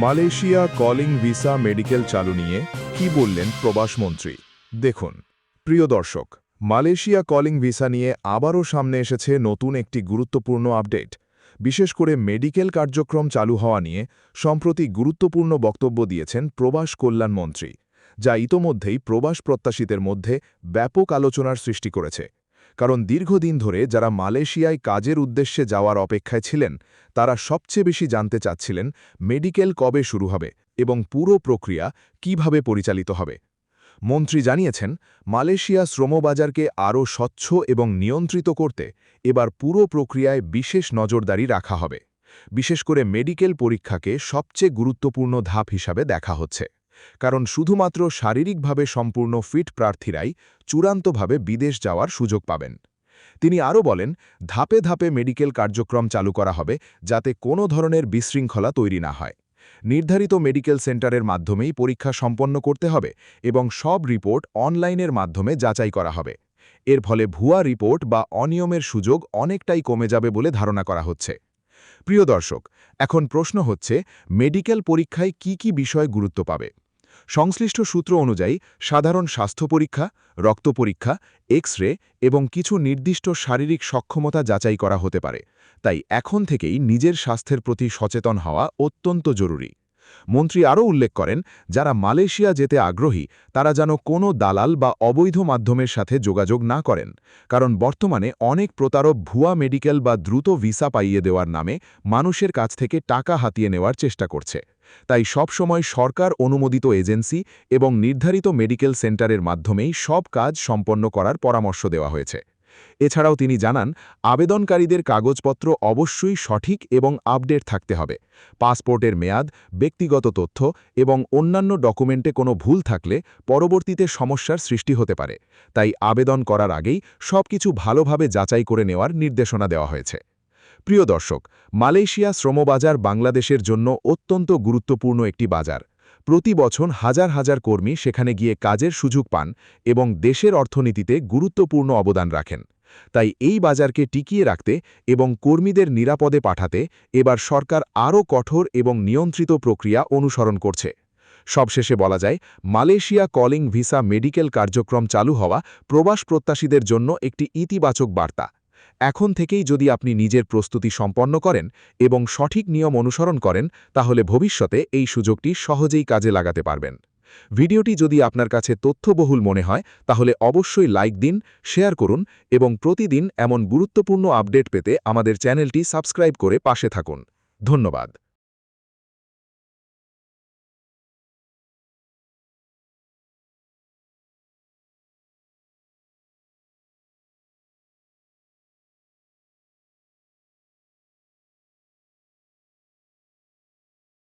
Malaysia calling visa medical চালু নিয়ে কি বললেন প্রবাসমন্ত্রী দেখুন প্রিয় দর্শক মালয়েশিয়া কলিং ভিসা নিয়ে আবারও সামনে এসেছে নতুন একটি গুরুত্বপূর্ণ আপডেট বিশেষ করে মেডিকেল কার্যক্রম চালু হওয়া নিয়ে সম্প্রতি গুরুত্বপূর্ণ বক্তব্য দিয়েছেন প্রবাস কল্যাণমন্ত্রী যা ইতোমধ্যেই প্রবাস প্রত্যাশীদের মধ্যে ব্যাপক আলোচনার সৃষ্টি করেছে কারণ দীর্ঘদিন ধরে যারা মালয়েশিয়ায় কাজের উদ্দেশ্যে যাওয়ার অপেক্ষায় ছিলেন তারা সবচেয়ে বেশি জানতে চাচ্ছিলেন মেডিকেল কবে শুরু হবে এবং পুরো প্রক্রিয়া কিভাবে পরিচালিত হবে মন্ত্রী জানিয়েছেন মালয়েশিয়া শ্রমবাজারকে আরও স্বচ্ছ এবং নিয়ন্ত্রিত করতে এবার পুরো প্রক্রিয়ায় বিশেষ নজরদারি রাখা হবে বিশেষ করে মেডিকেল পরীক্ষাকে সবচেয়ে গুরুত্বপূর্ণ ধাপ হিসাবে দেখা হচ্ছে কারণ শুধুমাত্র শারীরিকভাবে সম্পূর্ণ ফিট প্রার্থীরাই চূড়ান্তভাবে বিদেশ যাওয়ার সুযোগ পাবেন তিনি আরও বলেন ধাপে ধাপে মেডিকেল কার্যক্রম চালু করা হবে যাতে কোনো ধরনের বিশৃঙ্খলা তৈরি না হয় নির্ধারিত মেডিকেল সেন্টারের মাধ্যমেই পরীক্ষা সম্পন্ন করতে হবে এবং সব রিপোর্ট অনলাইনের মাধ্যমে যাচাই করা হবে এর ফলে ভুয়া রিপোর্ট বা অনিয়মের সুযোগ অনেকটাই কমে যাবে বলে ধারণা করা হচ্ছে প্রিয় দর্শক এখন প্রশ্ন হচ্ছে মেডিকেল পরীক্ষায় কি বিষয় গুরুত্ব পাবে সংশ্লিষ্ট সূত্র অনুযায়ী সাধারণ স্বাস্থ্য পরীক্ষা রক্ত পরীক্ষা এক্স-রে এবং কিছু নির্দিষ্ট শারীরিক সক্ষমতা যাচাই করা হতে পারে তাই এখন থেকেই নিজের স্বাস্থ্যের প্রতি সচেতন হওয়া অত্যন্ত জরুরি মন্ত্রী আরও উল্লেখ করেন যারা মালয়েশিয়া যেতে আগ্রহী তারা যেন কোনো দালাল বা অবৈধ মাধ্যমের সাথে যোগাযোগ না করেন কারণ বর্তমানে অনেক প্রতারক ভুয়া মেডিকেল বা দ্রুত ভিসা পাইয়ে দেওয়ার নামে মানুষের কাছ থেকে টাকা হাতিয়ে নেওয়ার চেষ্টা করছে তাই সবসময় সরকার অনুমোদিত এজেন্সি এবং নির্ধারিত মেডিকেল সেন্টারের মাধ্যমেই সব কাজ সম্পন্ন করার পরামর্শ দেওয়া হয়েছে এছাড়াও তিনি জানান আবেদনকারীদের কাগজপত্র অবশ্যই সঠিক এবং আপডেট থাকতে হবে পাসপোর্টের মেয়াদ ব্যক্তিগত তথ্য এবং অন্যান্য ডকুমেন্টে কোনো ভুল থাকলে পরবর্তীতে সমস্যার সৃষ্টি হতে পারে তাই আবেদন করার আগেই সবকিছু ভালোভাবে যাচাই করে নেওয়ার নির্দেশনা দেওয়া হয়েছে প্রিয় দর্শক মালয়েশিয়া শ্রমবাজার বাংলাদেশের জন্য অত্যন্ত গুরুত্বপূর্ণ একটি বাজার প্রতি বছর হাজার হাজার কর্মী সেখানে গিয়ে কাজের সুযোগ পান এবং দেশের অর্থনীতিতে গুরুত্বপূর্ণ অবদান রাখেন তাই এই বাজারকে টিকিয়ে রাখতে এবং কর্মীদের নিরাপদে পাঠাতে এবার সরকার আরও কঠোর এবং নিয়ন্ত্রিত প্রক্রিয়া অনুসরণ করছে সবশেষে বলা যায় মালয়েশিয়া কলিং ভিসা মেডিকেল কার্যক্রম চালু হওয়া প্রবাস প্রত্যাশীদের জন্য একটি ইতিবাচক বার্তা এখন থেকেই যদি আপনি নিজের প্রস্তুতি সম্পন্ন করেন এবং সঠিক নিয়ম অনুসরণ করেন তাহলে ভবিষ্যতে এই সুযোগটি সহজেই কাজে লাগাতে পারবেন ভিডিওটি যদি আপনার কাছে তথ্যবহুল মনে হয় তাহলে অবশ্যই লাইক দিন শেয়ার করুন এবং প্রতিদিন এমন গুরুত্বপূর্ণ আপডেট পেতে আমাদের চ্যানেলটি সাবস্ক্রাইব করে পাশে থাকুন ধন্যবাদ